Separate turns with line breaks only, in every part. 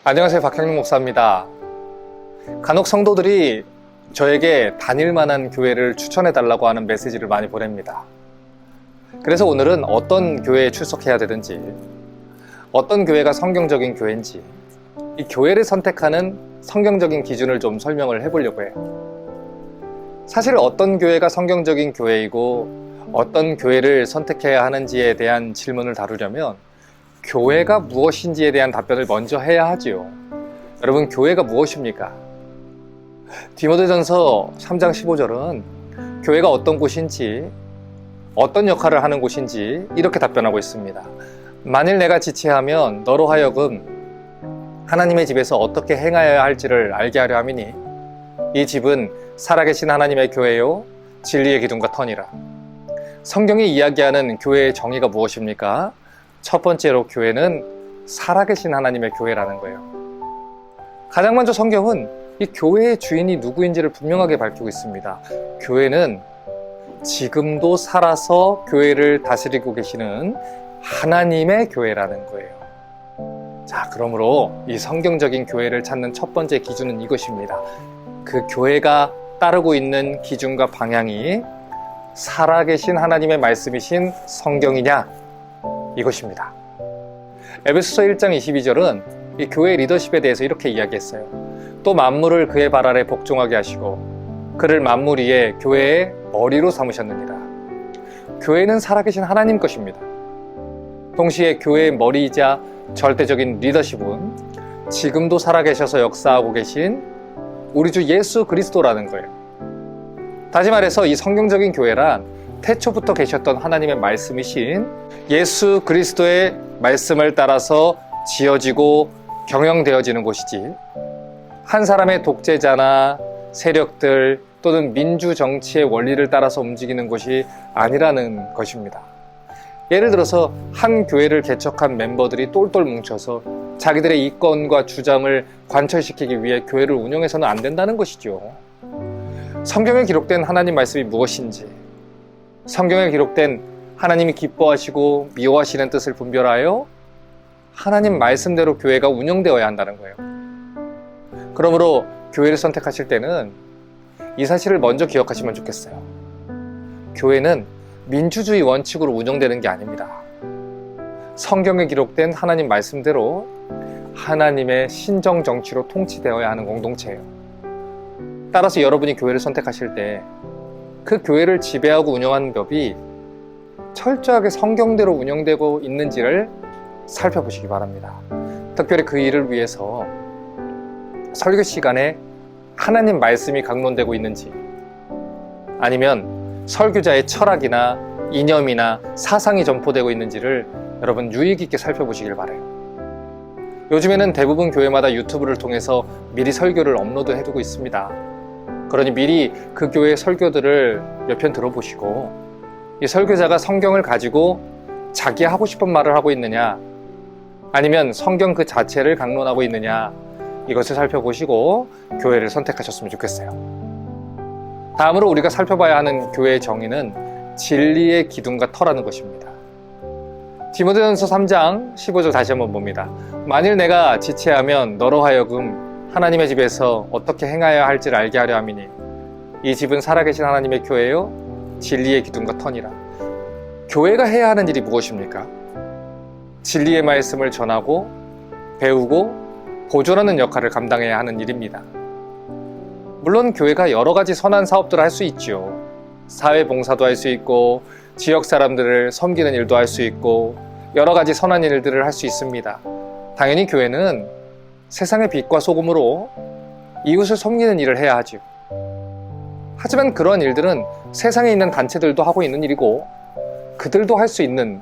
안녕하세요. 박형룡 목사입니다. 간혹 성도들이 저에게 다닐 만한 교회를 추천해 달라고 하는 메시지를 많이 보냅니다. 그래서 오늘은 어떤 교회에 출석해야 되든지, 어떤 교회가 성경적인 교회인지, 이 교회를 선택하는 성경적인 기준을 좀 설명을 해보려고 해요. 사실 어떤 교회가 성경적인 교회이고 어떤 교회를 선택해야 하는지에 대한 질문을 다루려면 교회가 무엇인지에 대한 답변을 먼저 해야 하지요. 여러분, 교회가 무엇입니까? 디모데전서 3장 15절은 교회가 어떤 곳인지, 어떤 역할을 하는 곳인지 이렇게 답변하고 있습니다. 만일 내가 지체하면 너로 하여금 하나님의 집에서 어떻게 행하여야 할지를 알게 하려 함이니 이 집은 살아계신 하나님의 교회요 진리의 기둥과 터니라. 성경이 이야기하는 교회의 정의가 무엇입니까? 첫 번째로 교회는 살아계신 하나님의 교회라는 거예요. 가장 먼저 성경은 이 교회의 주인이 누구인지를 분명하게 밝히고 있습니다. 교회는 지금도 살아서 교회를 다스리고 계시는 하나님의 교회라는 거예요. 자, 그러므로 이 성경적인 교회를 찾는 첫 번째 기준은 이것입니다. 그 교회가 따르고 있는 기준과 방향이 살아계신 하나님의 말씀이신 성경이냐? 이것입니다. 에베소서 1장 22절은 이 교회 리더십에 대해서 이렇게 이야기했어요. 또 만물을 그의 발 아래 복종하게 하시고 그를 만물 위에 교회의 머리로 삼으셨느니라. 교회는 살아계신 하나님 것입니다. 동시에 교회의 머리이자 절대적인 리더십은 지금도 살아계셔서 역사하고 계신 우리 주 예수 그리스도라는 거예요. 다시 말해서 이 성경적인 교회란 태초부터 계셨던 하나님의 말씀이신 예수 그리스도의 말씀을 따라서 지어지고 경영되어지는 곳이지, 한 사람의 독재자나 세력들 또는 민주 정치의 원리를 따라서 움직이는 곳이 아니라는 것입니다. 예를 들어서 한 교회를 개척한 멤버들이 똘똘 뭉쳐서 자기들의 이권과 주장을 관철시키기 위해 교회를 운영해서는 안 된다는 것이죠. 성경에 기록된 하나님 말씀이 무엇인지, 성경에 기록된 하나님이 기뻐하시고 미워하시는 뜻을 분별하여 하나님 말씀대로 교회가 운영되어야 한다는 거예요. 그러므로 교회를 선택하실 때는 이 사실을 먼저 기억하시면 좋겠어요. 교회는 민주주의 원칙으로 운영되는 게 아닙니다. 성경에 기록된 하나님 말씀대로 하나님의 신정 정치로 통치되어야 하는 공동체예요. 따라서 여러분이 교회를 선택하실 때 그 교회를 지배하고 운영하는 법이 철저하게 성경대로 운영되고 있는지를 살펴보시기 바랍니다. 특별히 그 일을 위해서 설교 시간에 하나님 말씀이 강론되고 있는지, 아니면 설교자의 철학이나 이념이나 사상이 전포되고 있는지를 여러분 유의 깊게 살펴보시길 바라요. 요즘에는 대부분 교회마다 유튜브를 통해서 미리 설교를 업로드 해두고 있습니다. 그러니 미리 그 교회의 설교들을 몇 편 들어보시고 이 설교자가 성경을 가지고 자기 하고 싶은 말을 하고 있느냐, 아니면 성경 그 자체를 강론하고 있느냐, 이것을 살펴보시고 교회를 선택하셨으면 좋겠어요. 다음으로 우리가 살펴봐야 하는 교회의 정의는 진리의 기둥과 터라는 것입니다. 디모데전서 3장 15절 다시 한번 봅니다. 만일 내가 지체하면 너로 하여금 하나님의 집에서 어떻게 행하여야 할지를 알게 하려 함이니 이 집은 살아계신 하나님의 교회요 진리의 기둥과 터니라. 교회가 해야 하는 일이 무엇입니까? 진리의 말씀을 전하고 배우고 보존하는 역할을 감당해야 하는 일입니다. 물론 교회가 여러 가지 선한 사업들을 할 수 있죠. 사회봉사도 할 수 있고 지역 사람들을 섬기는 일도 할 수 있고 여러 가지 선한 일들을 할 수 있습니다. 당연히 교회는 세상의 빛과 소금으로 이웃을 섬기는 일을 해야 하죠. 하지만 그런 일들은 세상에 있는 단체들도 하고 있는 일이고 그들도 할 수 있는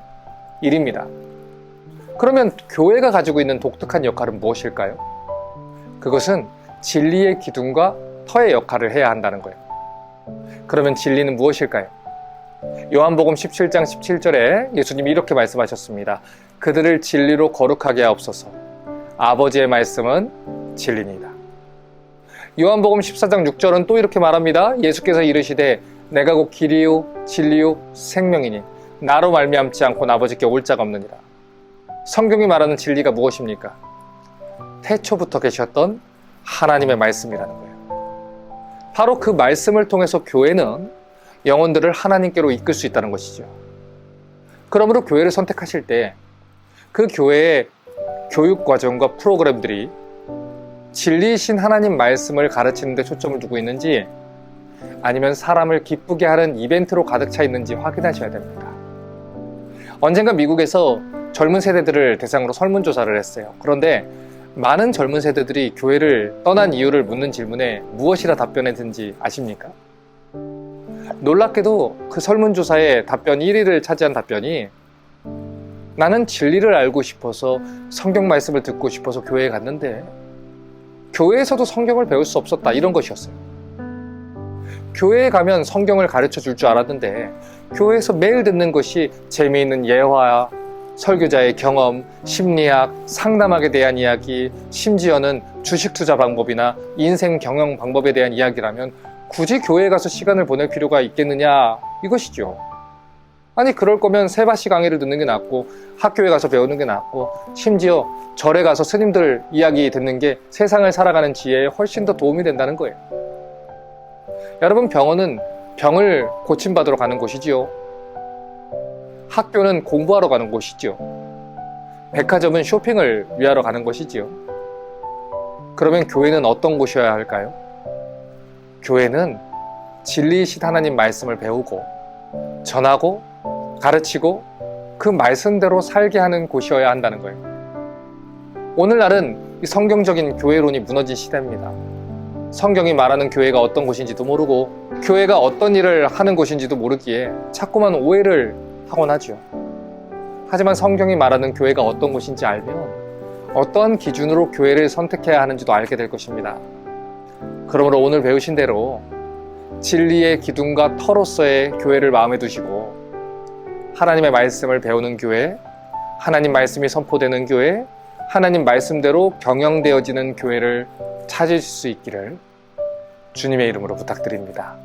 일입니다. 그러면 교회가 가지고 있는 독특한 역할은 무엇일까요? 그것은 진리의 기둥과 터의 역할을 해야 한다는 거예요. 그러면 진리는 무엇일까요? 요한복음 17장 17절에 예수님이 이렇게 말씀하셨습니다. 그들을 진리로 거룩하게 하옵소서. 아버지의 말씀은 진리니이다. 요한복음 14장 6절은 또 이렇게 말합니다. 예수께서 이르시되 내가 곧 길이요 진리요 생명이니 나로 말미암지 않고는 아버지께 올 자가 없느니라. 성경이 말하는 진리가 무엇입니까? 태초부터 계셨던 하나님의 말씀이라는 거예요. 바로 그 말씀을 통해서 교회는 영혼들을 하나님께로 이끌 수 있다는 것이죠. 그러므로 교회를 선택하실 때 그 교회의 교육 과정과 프로그램들이 진리이신 하나님 말씀을 가르치는 데 초점을 두고 있는지 아니면 사람을 기쁘게 하는 이벤트로 가득 차 있는지 확인하셔야 됩니다. 언젠가 미국에서 젊은 세대들을 대상으로 설문조사를 했어요. 그런데 많은 젊은 세대들이 교회를 떠난 이유를 묻는 질문에 무엇이라 답변했는지 아십니까? 놀랍게도 그 설문조사의 답변 1위를 차지한 답변이 나는 진리를 알고 싶어서 성경 말씀을 듣고 싶어서 교회에 갔는데 교회에서도 성경을 배울 수 없었다, 이런 것이었어요. 교회에 가면 성경을 가르쳐 줄 줄 알았는데 교회에서 매일 듣는 것이 재미있는 예화, 설교자의 경험, 심리학, 상담학에 대한 이야기, 심지어는 주식 투자 방법이나 인생 경영 방법에 대한 이야기라면 굳이 교회에 가서 시간을 보낼 필요가 있겠느냐, 이것이죠. 아니, 그럴 거면 세바시 강의를 듣는 게 낫고 학교에 가서 배우는 게 낫고 심지어 절에 가서 스님들 이야기 듣는 게 세상을 살아가는 지혜에 훨씬 더 도움이 된다는 거예요. 여러분, 병원은 병을 고침받으러 가는 곳이지요. 학교는 공부하러 가는 곳이지요. 백화점은 쇼핑을 위하러 가는 곳이지요. 그러면 교회는 어떤 곳이어야 할까요? 교회는 진리이신 하나님 말씀을 배우고 전하고 가르치고 그 말씀대로 살게 하는 곳이어야 한다는 거예요. 오늘날은 이 성경적인 교회론이 무너진 시대입니다. 성경이 말하는 교회가 어떤 곳인지도 모르고 교회가 어떤 일을 하는 곳인지도 모르기에 자꾸만 오해를 하곤 하죠. 하지만 성경이 말하는 교회가 어떤 곳인지 알면 어떠한 기준으로 교회를 선택해야 하는지도 알게 될 것입니다. 그러므로 오늘 배우신 대로 진리의 기둥과 터로서의 교회를 마음에 두시고 하나님의 말씀을 배우는 교회, 하나님 말씀이 선포되는 교회, 하나님 말씀대로 경영되어지는 교회를 찾으실 수 있기를 주님의 이름으로 부탁드립니다.